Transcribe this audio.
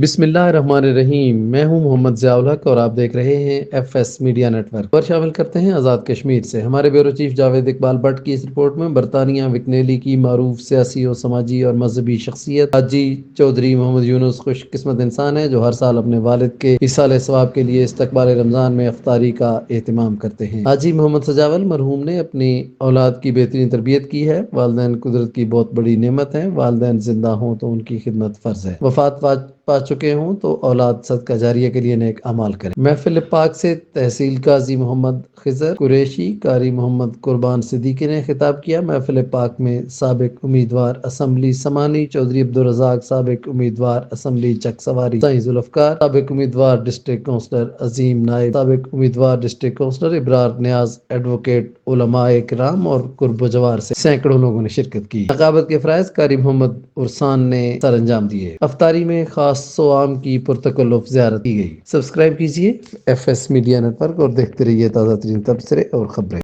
بسم اللہ الرحمن الرحیم۔ میں ہوں محمد ضیاء الحق اور آپ دیکھ رہے ہیں F S media network پر۔ شامل کرتے ہیں آزاد کشمیر سے ہمارے بیورو چیف جاوید اقبال بٹ کی اس رپورٹ میں برطانیہ وکنیلی کی معروف سیاسی اور سماجی اور مذہبی شخصیت حاجی چودھری محمد یونس خوش قسمت انسان ہے جو ہر سال اپنے والد کے ایصال ثواب کے لیے استقبال رمضان میں افطاری کا اہتمام کرتے ہیں۔ حاجی محمد سجاول مرحوم نے اپنی اولاد کی بہترین تربیت کی ہے۔ والدین قدرت کی بہت بڑی نعمت ہیں۔ والدین زندہ ہوں تو ان کی خدمت فرض ہے۔ وفات پا چکے ہوں تو اولاد صدقہ جاریہ کے لیے نیک اعمال کریں۔ محفل پاک سے تحصیل قاضی محمد خضر قریشی قاری محمد قربان صدیقی نے خطاب کیا۔ محفل پاک میں سابق امیدوار اسمبلی سمانی چودھری عبدالرزاق، سابق امیدوار اسمبلی چک سواری سائیں ذوالفقار، سابق امیدوار ڈسٹرکٹ کونسلر عظیم نائب، سابق امیدوار ڈسٹرکٹ کونسلر ابرار نیاز، ایڈوکیٹ علماء کرام اور قرب و جوار سے سینکڑوں لوگوں نے شرکت کی۔ عقابت کے فرائض قاری محمد عرسان نے سر انجام دیے۔ افطاری میں خاص و عام کی پرتکلف زیارت کی گئی۔ سبسکرائب کیجیے F S media network اور دیکھتے رہیے تازہ ترین تبصرے اور خبریں۔